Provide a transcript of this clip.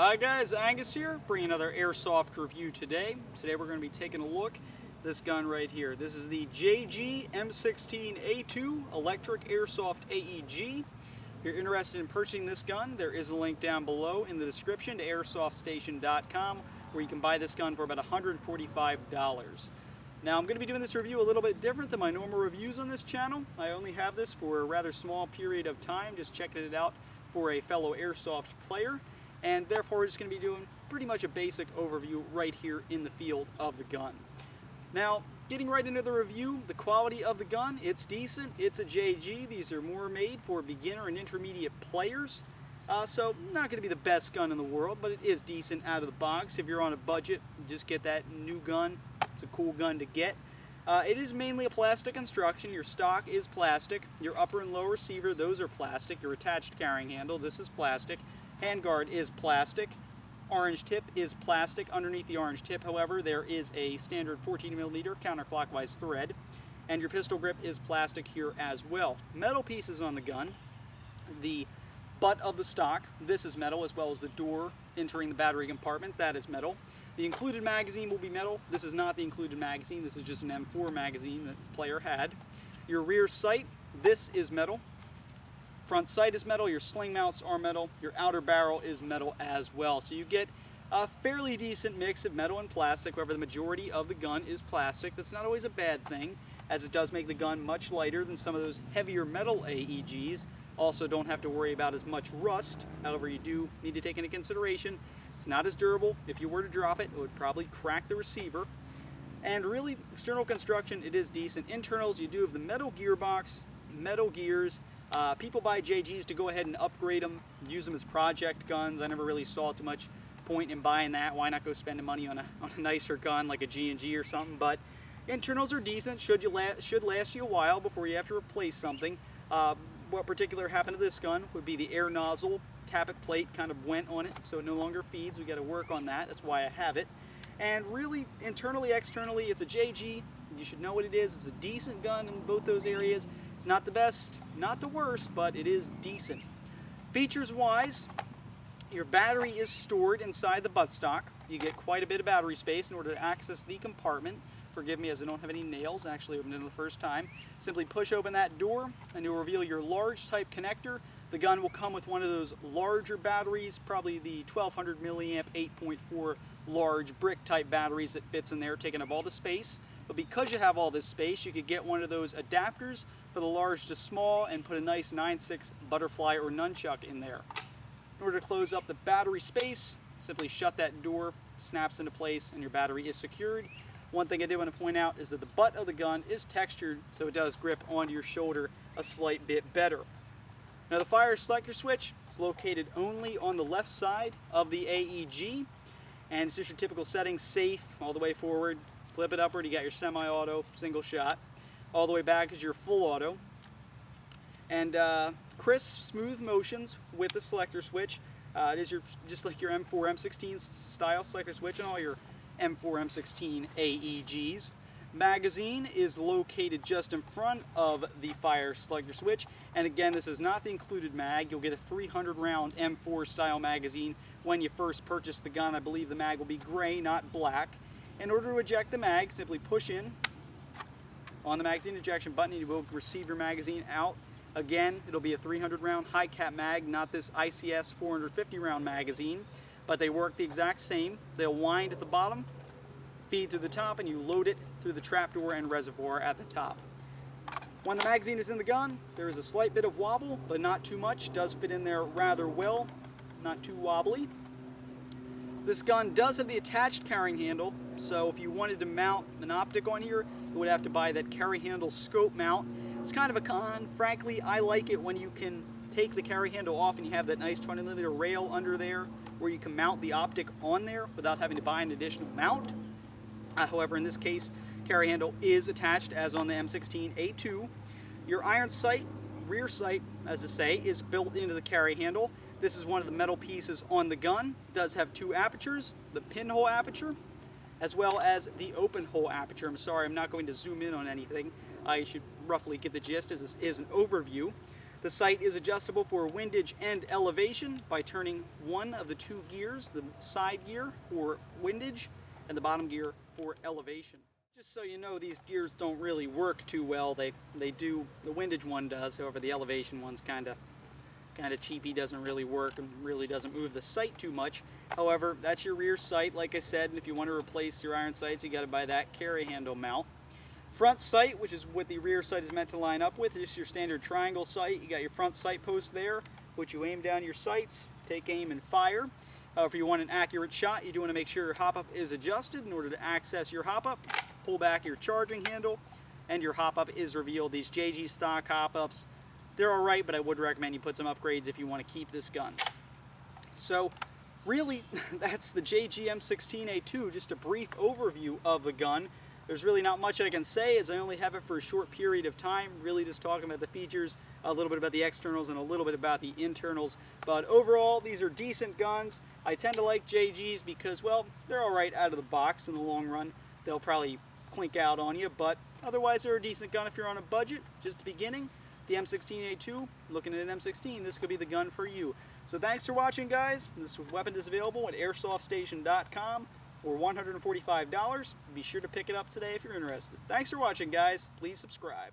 Hi guys, Angus here, bringing another airsoft review today. Today we're going to be taking a look at this gun right here. This is the JG M16A2 Electric Airsoft AEG. If you're interested in purchasing this gun, there is a link down below in the description to airsoftStation.com where you can buy this gun for about $145. Now I'm going to be doing this review a little bit different than my normal reviews on this channel. I only have this for a rather small period of time, just checking it out for a fellow airsoft player. And therefore we're just going to be doing pretty much a basic overview right here in the field of the gun. Now, getting right into the review, the quality of the gun, it's decent. It's a JG. These are more made for beginner and intermediate players. So not going to be the best gun in the world, but it is decent out of the box. If you're on a budget, just get that new gun. It's a cool gun to get. It is mainly a plastic construction. Your stock is plastic. Your upper and lower receiver, those are plastic. Your attached carrying handle, this is plastic. Handguard is plastic. Orange tip is plastic. Underneath the orange tip, however, there is a standard 14mm counterclockwise thread. And your pistol grip is plastic here as well. Metal pieces on the gun. The butt of the stock, this is metal, as well as the door entering the battery compartment, that is metal. The included magazine will be metal. This is not the included magazine. This is just an M4 magazine that the player had. Your rear sight, this is metal. Front sight is metal, your sling mounts are metal, your outer barrel is metal as well. So you get a fairly decent mix of metal and plastic. However, the majority of the gun is plastic. That's not always a bad thing, as it does make the gun much lighter than some of those heavier metal AEGs. Also don't have to worry about as much rust. However, you do need to take into consideration it's not as durable. If you were to drop it, it would probably crack the receiver. And really, external construction, it is decent. Internals, you do have the metal gearbox, metal gears. People buy JGs to go ahead and upgrade them, use them as project guns. I never really saw too much point in buying that. Why not go spending money on a nicer gun like a G&G or something? But internals are decent, should last you a while before you have to replace something. What particular happened to this gun would be the air nozzle tappet plate kind of went on it, so it no longer feeds. We got to work on that. That's why I have it. And really, internally, externally, it's a JG. You should know what it is. It's a decent gun in both those areas. It's not the best, not the worst, but it is decent. Features-wise, your battery is stored inside the buttstock. You get quite a bit of battery space in order to access the compartment. Forgive me as I don't have any nails. I actually opened it the first time. Simply push open that door and you'll reveal your large type connector. The gun will come with one of those larger batteries, probably the 1200 milliamp 8.4 large brick type batteries that fits in there, taking up all the space. But because you have all this space, you could get one of those adapters for the large to small and put a nice 9/6 butterfly or nunchuck in there. In order to close up the battery space, simply shut that door, snaps into place, and your battery is secured. One thing I did want to point out is that the butt of the gun is textured, so it does grip onto your shoulder a slight bit better. Now the fire selector switch is located only on the left side of the AEG, and it's just your typical settings: safe, all the way forward. Flip it upward, you got your semi-auto, single shot. All the way back is your full auto. And crisp, smooth motions with the selector switch. It is just like your M4, M16 style selector switch and all your M4, M16 AEGs. Magazine is located just in front of the fire selector switch. And again, this is not the included mag. You'll get a 300 round M4 style magazine when you first purchase the gun. I believe the mag will be gray, not black. In order to eject the mag, simply push in on the magazine ejection button and you will receive your magazine out. Again, it'll be a 300 round high cap mag, not this ICS 450 round magazine, but they work the exact same. They'll wind at the bottom, feed through the top, and you load it through the trapdoor and reservoir at the top. When the magazine is in the gun, there is a slight bit of wobble, but not too much. It does fit in there rather well, not too wobbly. This gun does have the attached carrying handle, so if you wanted to mount an optic on here, you would have to buy that carry handle scope mount. It's kind of a con. Frankly, I like it when you can take the carry handle off and you have that nice 20mm rail under there where you can mount the optic on there without having to buy an additional mount. However, in this case, carry handle is attached as on the M16A2. Your iron sight, rear sight, as I say, is built into the carry handle. This is one of the metal pieces on the gun. It does have two apertures, the pinhole aperture, as well as the open hole aperture. I'm sorry, I'm not going to zoom in on anything. You should roughly get the gist, as this is an overview. The sight is adjustable for windage and elevation by turning one of the two gears, the side gear for windage and the bottom gear for elevation. Just so you know, these gears don't really work too well. They do, the windage one does, however the elevation one's kind of cheapy, doesn't really work and really doesn't move the sight too much. However, that's your rear sight, like I said, and if you want to replace your iron sights, you got to buy that carry handle mount. Front sight, which is what the rear sight is meant to line up with, is your standard triangle sight. You got your front sight post there, which you aim down your sights, take aim and fire. If you want an accurate shot, you do want to make sure your hop-up is adjusted. In order to access your hop-up, pull back your charging handle, and your hop-up is revealed. These JG stock hop-ups, they're alright, but I would recommend you put some upgrades if you want to keep this gun. So, really, that's the JG M16A2, just a brief overview of the gun. There's really not much I can say, as I only have it for a short period of time, really just talking about the features, a little bit about the externals, and a little bit about the internals. But overall, these are decent guns. I tend to like JGs because, well, they're alright out of the box in the long run. They'll probably clink out on you, but otherwise they're a decent gun if you're on a budget, just beginning. The M16A2, looking at an M16, this could be the gun for you. So thanks for watching, guys. This weapon is available at airsoftstation.com for $145. Be sure to pick it up today if you're interested. Thanks for watching, guys. Please subscribe.